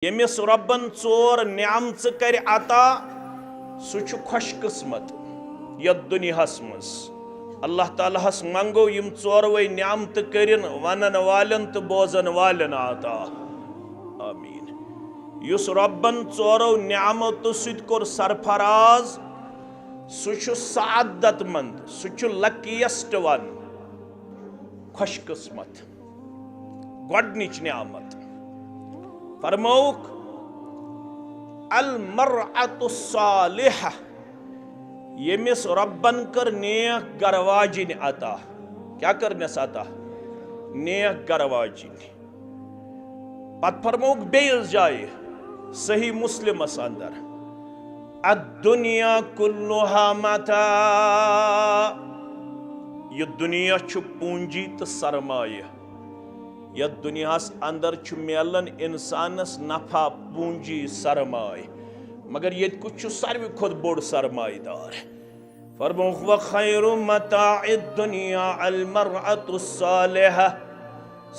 यमिस रब्बन चोर न्यामच कर अता सह खुशकिस्मत यथ दुनियास मज अल्लाह तालाहस मंगो यम चोरवे न्यामत करिन वनन वालन तो बोजन वालन अता आमीन। युस रब्बन चोरो न्यामत सत कोर सरफराज सह सआदत मंद सह लकीएस्ट वन खुशकिस्मत गोडनिच न्यामत फरमौक अल मरअतु सालिहा यमिस रब्बन कर नेक गरवाजिन अता क्या करनेस अता नेक गरवाजिन पत फरमौक बेइस जाय सही मुस्लिमस अंदर अद्दुनिया कुल्लुहा मता ये दुनिया छु पूंजी तो सरमाय यथ दुनियास अंदर छु मिलन इंसानस नफा पूंजी सरमाय मगर ये कुछ सारवी खुद बोड़ सरमायदार फरमौक व खैरु मताइद दुनिया अल मरअतु सालिहा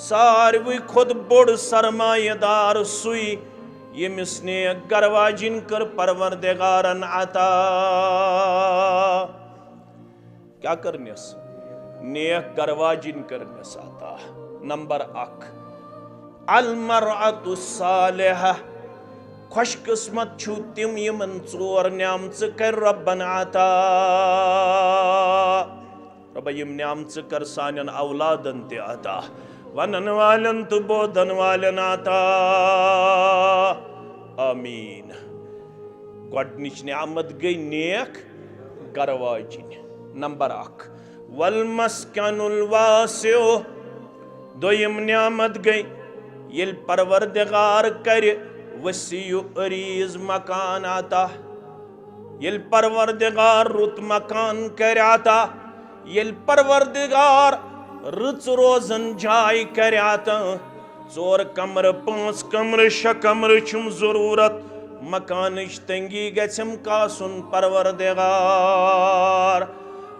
सारवी खुद बोड़ सरमायदार सुई यमिस नेक गरवाजिन कर परवरदिगारन अता क्या करनेस नेक गरवाजिन करनेस अता। नंबर 1 अल मरअतु सालिहा खुशकिस्मत छु तिम यमन चोर न्यामच कर रब्बन अता रब यम न्यामच कर सानन औलादन ते अता वनन वालन तो बोधन वालन अता आमीन। गोडनिच न्यामत गई नेक गरवाजिन। नंबर 1 वल मस्कनुल वासिउ दोयम न्यामत गई ये परवरदिगार कर वसीउ अरीज मकान आता ये परवरदिगार रुत मकान कर आता ये परवरदिगार रुच रोजन जाय कर आता 4 कमर 5 कमर 6 कमर छुम जरूरत मकान तंगी गम कासुन परवरदिगार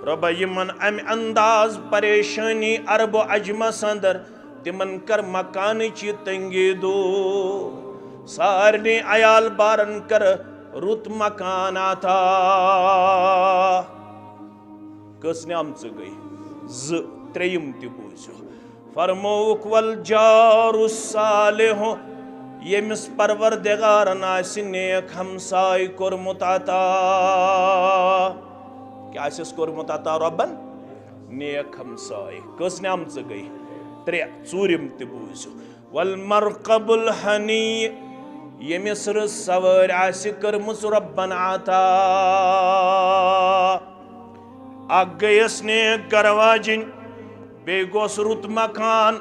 रब यमन अम अंदाज परेशानी अरब अजमस अंदर तिमन कर मकान ची तंगी दो सारने अयाल बारन कर रुत मकान आता कस न्यामच गई ज त्रेयम ति बूझो फरमौक वल जारु सालिहु यमिस परवरदिगारन आसि नेक हमसाय कोरमुत अता क्या कोरमुत अता रब्बन नेक हमसाय कस न्यामच गई 3 चूरिम ति बूझो वल मरकबुल हनी यमिस सवार आसि करमुस रब्बन अता अग गयस नेक गरवाजिन बे गोस रुत मकान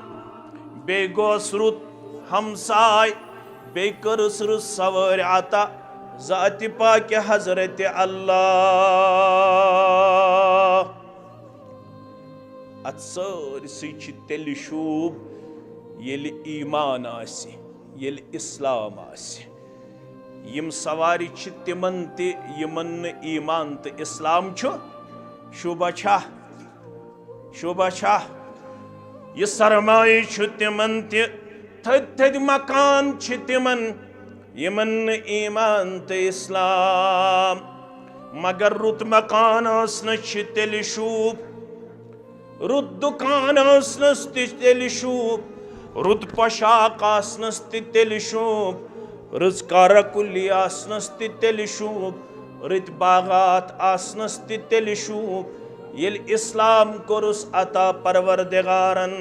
बे गोस रुत हमसाय बे करस सवार अता ज़ाति पाक हजरत अल्लाह अत सारसी तेल शूब येल ईमान आसि येल इस्लाम आसि यम सवारी तिमन ते यमन ईमान तो इस्लाम छु शोभा छा ये सरमाए छु तिमन ते थद मकान छु तिमन यमन ईमान तो इस्लाम मगर रुत मकान तेल शूब रुत दुकान तेल शूब रुत पोशाक तेल शूब रुजकार कुली तेल शूब रुत बागात तेल शूब ये इस्लाम कोरुस अता परवरदिगारन